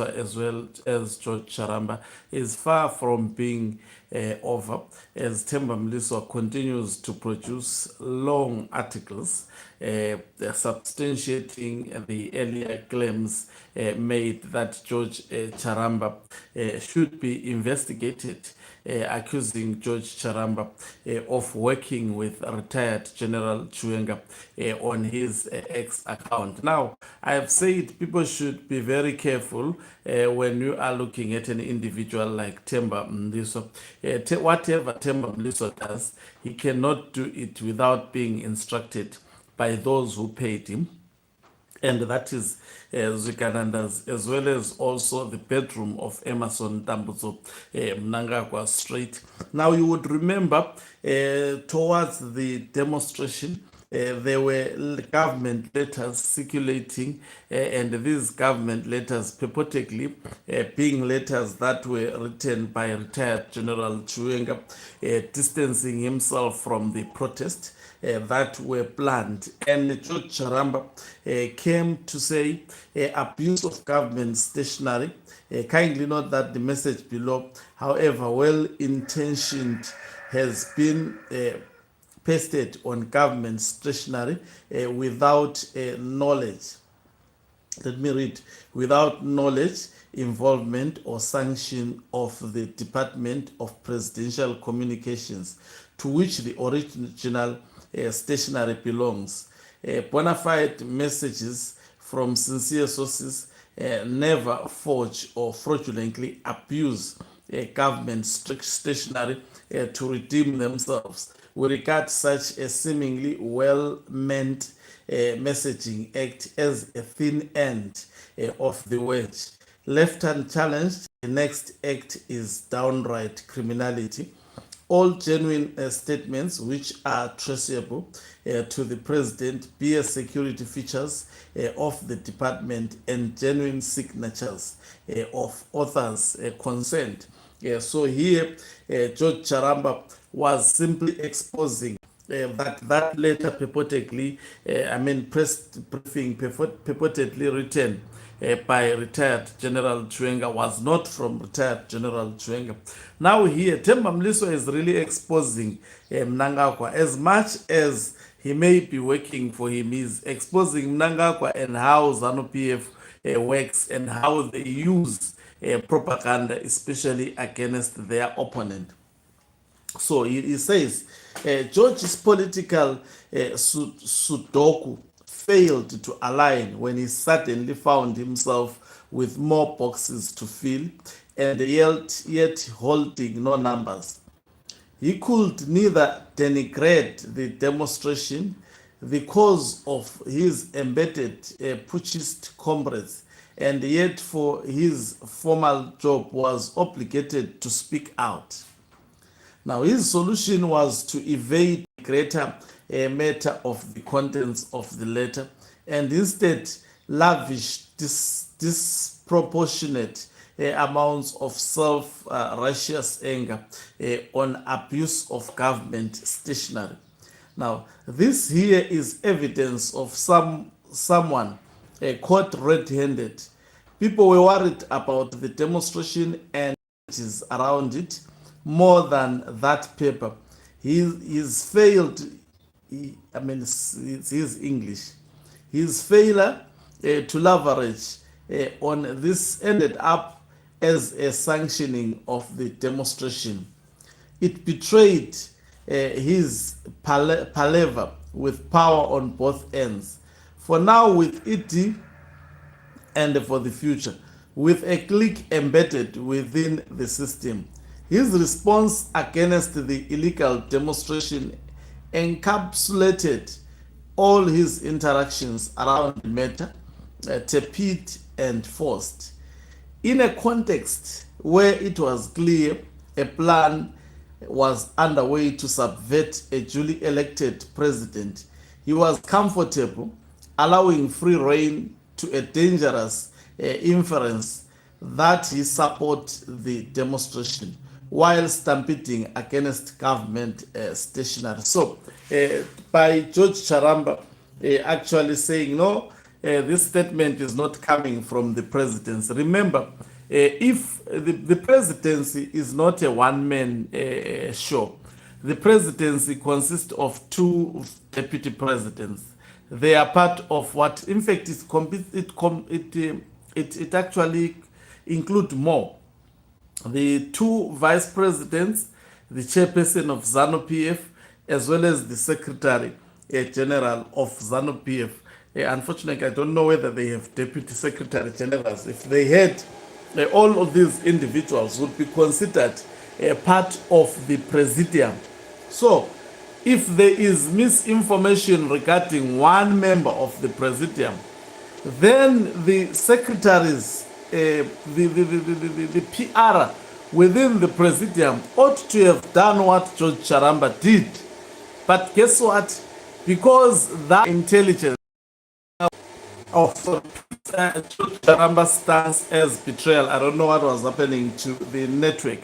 as well as George Charamba is far from being over, as Temba Mliswa continues to produce long articles substantiating the earlier claims made that George Charamba should be investigated, accusing George Charamba of working with retired General Chiwenga on his X account. Now, I have said people should be very careful when you are looking at an individual like Temba Mliswa. Whatever Temba Mliswa does, he cannot do it without being instructed by those who paid him. And that is Zikananda's, as well as also the bedroom of Emerson Dambuzo Mnangagwa Street. Now, you would remember towards the demonstration, there were government letters circulating, and these government letters purportedly being letters that were written by retired General Chiwenga, distancing himself from the protest that were planned. And George Charamba came to say abuse of government stationery. Kindly note that the message below, however well-intentioned, has been pasted on government stationery without knowledge. Let me read. Without knowledge, involvement, or sanction of the Department of Presidential Communications, to which the original stationery belongs. Bona fide messages from sincere sources never forge or fraudulently abuse government stationery to redeem themselves. We regard such a seemingly well-meant messaging act as a thin end of the wedge. Left unchallenged, the next act is downright criminality. All genuine statements which are traceable to the president bear security features of the department and genuine signatures of authors concerned. So here, George Charamba was simply exposing that letter purportedly, press briefing purportedly written by retired General Chiwenga was not from retired General Chiwenga. Now here, Temba Mliswa is really exposing Mnangagwa. As much as he may be working for him, he's exposing Mnangagwa and how ZANU-PF works and how they use propaganda, especially against their opponent. So he says, George's political Sudoku failed to align when he suddenly found himself with more boxes to fill and yet holding no numbers. He could neither denigrate the demonstration, the cause of his embedded putschist comrades, and yet for his formal job was obligated to speak out. Now, his solution was to evade the greater matter of the contents of the letter and instead lavish disproportionate amounts of self-righteous anger on abuse of government stationery. Now, this here is evidence of someone caught red-handed. People were worried about the demonstration and is around it more than that paper. He's failed. His English. His failure to leverage on this ended up as a sanctioning of the demonstration. It betrayed his palaver with power on both ends. For now, with it and for the future, with a clique embedded within the system. His response against the illegal demonstration encapsulated all his interactions around the matter, tepid and forced. In a context where it was clear a plan was underway to subvert a duly elected president, he was comfortable allowing free rein to a dangerous inference that he supported the demonstration while stampeding against government stationery. So, by George Charamba actually saying, no, this statement is not coming from the presidency. Remember, if the presidency is not a one-man show, the presidency consists of two deputy presidents. They are part of what, in fact, it actually includes more. The two vice presidents, the chairperson of ZANU-PF, as well as the secretary general of ZANU-PF. Unfortunately, I don't know whether they have deputy secretary generals. If they had, all of these individuals would be considered part of the presidium. So, if there is misinformation regarding one member of the presidium, then the secretaries, the PR within the presidium ought to have done what George Charamba did. But guess what? Because that intelligence of George Charamba stands as betrayal. I don't know what was happening to the network.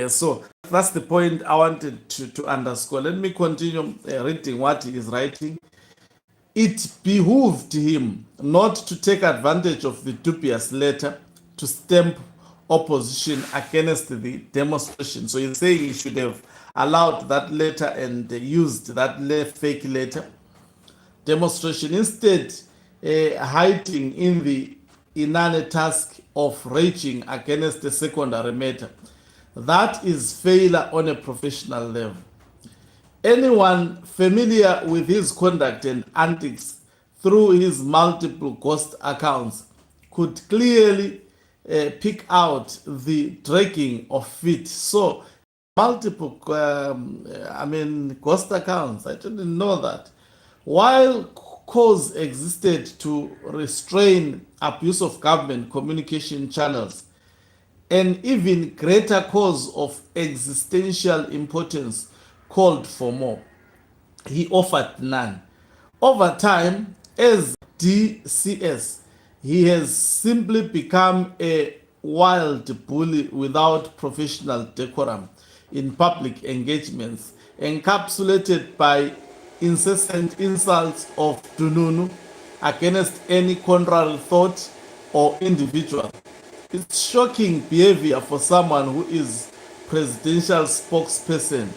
So that's the point I wanted to underscore. Let me continue reading what he is writing. It behooved him not to take advantage of the dubious letter to stamp opposition against the demonstration. So he's saying he should have allowed that letter and used that fake letter demonstration, instead hiding in the inane task of raging against the secondary matter. That is failure on a professional level. Anyone familiar with his conduct and antics through his multiple ghost accounts could clearly pick out the dragging of feet. So, multiple, ghost accounts. I didn't know that. While cause existed to restrain abuse of government communication channels, an even greater cause of existential importance called for more. He offered none. Over time, as DCS, he has simply become a wild bully without professional decorum in public engagements, encapsulated by incessant insults of Dununu against any contrary thought or individual. It's shocking behavior for someone who is presidential spokesperson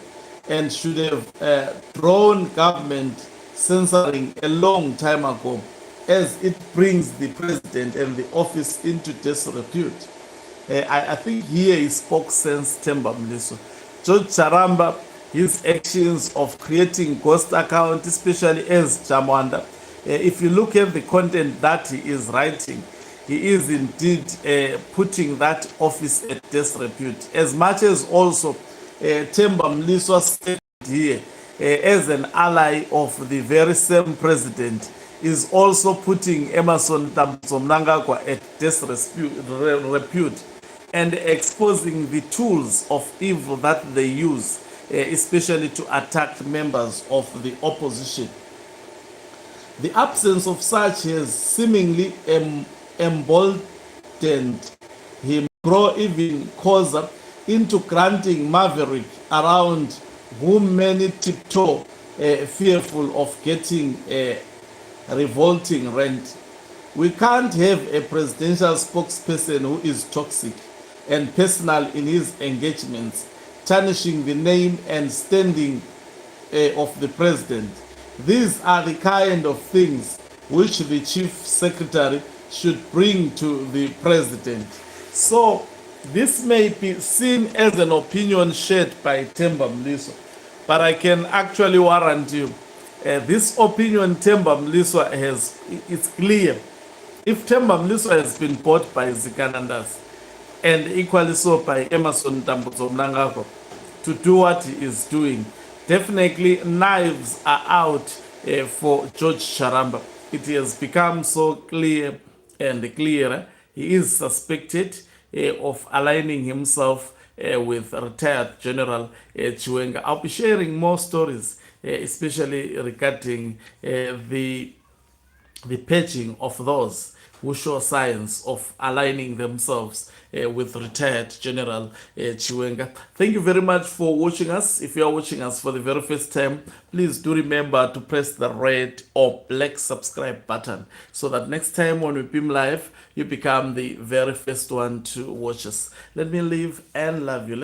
and should have drawn government censoring a long time ago, as it brings the president and the office into disrepute. I think here he spoke sense, Temba Mliswa. George Charamba, his actions of creating ghost accounts, especially as Jamwanda, if you look at the content that he is writing, he is indeed putting that office at disrepute. As much as also Temba Mliswa stated here, as an ally of the very same president, is also putting Emerson Mnangagwa at disrepute and exposing the tools of evil that they use, especially to attack members of the opposition. The absence of such has seemingly emboldened him, grow even closer into granting maverick around whom many tiptoe, fearful of getting a revolting rent. We can't have a presidential spokesperson who is toxic and personal in his engagements, tarnishing the name and standing of the president. These are the kind of things which the chief secretary should bring to the president. So this may be seen as an opinion shared by Temba Mliswa, but I can actually warrant you, this opinion Temba Mliswa has, it's clear. If Temba Mliswa has been bought by Zikanandas, and equally so by Emerson Mnangagwa, to do what he is doing, definitely knives are out for George Charamba. It has become so clear and clearer. He is suspected of aligning himself with retired General Chiwenga. I'll be sharing more stories, especially regarding the purging of those who show signs of aligning themselves with retired General Chiwenga. Thank you very much for watching us. If you are watching us for the very first time, please do remember to press the red or black subscribe button so that next time when we beam live, you become the very first one to watch us. Let me live and love you.